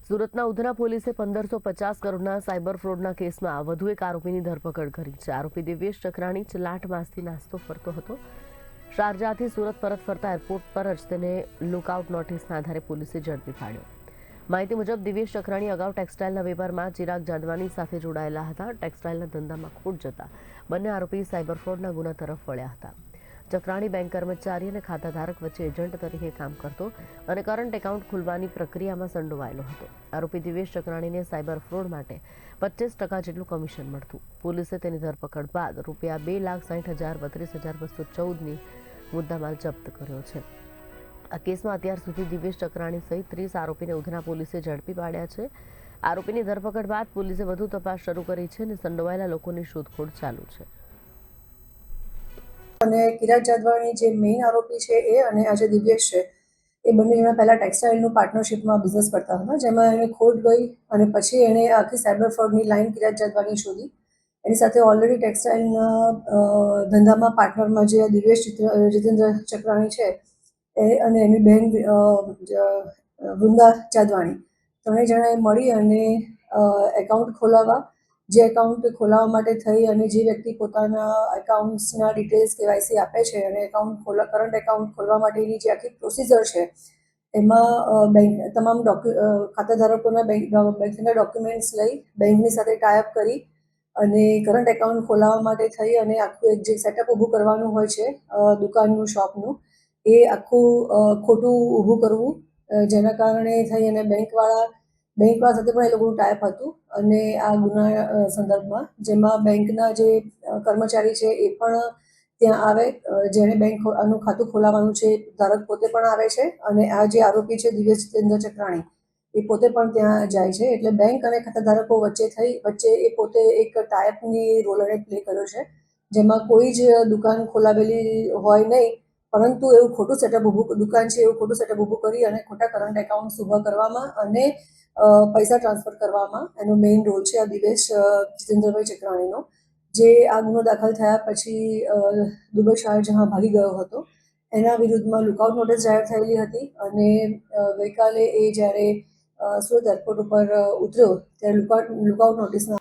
સુરતના ઉધના પોલીસે 1550 કરોડના સાયબર ફ્રોડના કેસમાં વધુ એક આરોપીની ધરપકડ કરી છે। આરોપી દિવ્યેશ ચક્રાણી ચલાટ માસથી નાસ્તો ફરતો હતો। શારજાહથી સુરત પરત ફરતા એરપોર્ટ પર જ તેને લુકઆઉટ નોટિસના આધારે પોલીસે ઝડપી પાડ્યો। માહિતી મુજબ દિવ્યેશ ચક્રાણી અગાઉ ટેક્સટાઇલના વેપારમાં ચિરાગ જાદવાની સાથે જોડાયેલા હતા। ટેક્સટાઇલના ધંધામાં ખોટ જતા બંને આરોપી સાયબર ફ્રોડના ગુના તરફ વળ્યા હતા। ચક્રાણી બેંક કર્મચારી અને ખાતાધારક વચ્ચે એજન્ટ તરીકે કામ કરતો અને કરંટ એકાઉન્ટ ખોલવાની પ્રક્રિયામાં સંડોવાયેલો હતો। આરોપી દિવ્યેશ ચક્રાણીને સાયબર ફ્રોડ માટે 25% જેટલું કમિશન મળતું। પોલીસે તેની ધરપકડ બાદ રૂપિયા 2,60,32,214ની મુદ્દામાલ જપ્ત કર્યો છે। આ કેસમાં અત્યાર સુધી દિવ્યેશ ચક્રાણી સહિત 30 આરોપીને ઉધના પોલીસે ઝડપી પાડ્યા છે। આરોપીની ધરપકડ બાદ પોલીસે વધુ તપાસ શરૂ કરી છે અને સંડોવાયેલા લોકોની શોધખોળ ચાલુ છે। અને કિરાત જાદવાની જે મેઇન આરોપી છે એ અને આજે દિવ્યેશ છે એ બંને જણા પહેલા ટેક્સટાઇલનું પાર્ટનરશિપમાં બિઝનેસ કરતા હતા, જેમાં એને ખોટ ગઈ અને પછી એણે આખી સાયબર ફ્રોડની લાઈન કિરાત જાદવાની શોધી। એની સાથે ઓલરેડી ટેક્સટાઇલના ધંધામાં પાર્ટનરમાં જે દિવ્યેશ જીતેન્દ્ર ચક્રાણી છે એ અને એની બહેન વૃંદા જાદવાની ત્રણેય જણાએ મળી અને એકાઉન્ટ ખોલાવવા, જે એકાઉન્ટ ખોલાવવા માટે થઈ અને જે વ્યક્તિ પોતાના એકાઉન્ટ્સના ડિટેલ્સ કેવાયસી આપે છે અને કરંટ એકાઉન્ટ ખોલવા માટેની જે આખી પ્રોસિજર છે એમાં તમામ ખાતાધારકોના બેંકના ડોક્યુમેન્ટ્સ લઈ બેંકની સાથે ટાઈઅપ કરી અને કરંટ એકાઉન્ટ ખોલાવવા માટે થઈ અને આખું એક જે સેટઅપ ઊભું કરવાનું હોય છે દુકાનનું, શોપનું, એ આખું ખોટું ઊભું કરવું, જેના કારણે થઈ અને બેંકવાળા સાથે પણ એ લોકોનું ટાઈપ હતું અને આ ગુના સંદર્ભમાં જેમાં બેંકના જે કર્મચારી છે એ પણ ત્યાં આવે, જેણે આનું ખાતું ખોલાવવાનું છે ધારક પોતે પણ આવે છે અને આ જે આરોપી છે દિવ્યેશ જીતેન્દ્ર ચક્રાણી એ પોતે પણ ત્યાં જાય છે। એટલે બેંક અને ખાતાધારકો વચ્ચે એ પોતે એક ટાઈપની રોલ એને પ્લે કર્યો છે, જેમાં કોઈ જ દુકાન ખોલાવેલી હોય નહીં, પરંતુ એવું ખોટું સેટઅપ દુકાન છે એવું ખોટું સેટઅપ ઊભું કરી અને ખોટા કરંટ એકાઉન્ટ ઊભા કરવામાં અને પૈસા ટ્રાન્સફર કરવામાં એનો મેઇન રોલ છે આ દિવ્યેશ જીતેન્દ્રભાઈ ચક્રાણીનો, જે આ ગુનો દાખલ થયા પછી દુબઈ શારજહાં ભાગી ગયો હતો। એના વિરુદ્ધમાં લુકઆઉટ નોટિસ જાહેર થયેલી હતી અને ગઈકાલે એ જ્યારે સુરત એરપોર્ટ ઉપર ઉતર્યો ત્યારે લુકઆઉટ નોટિસના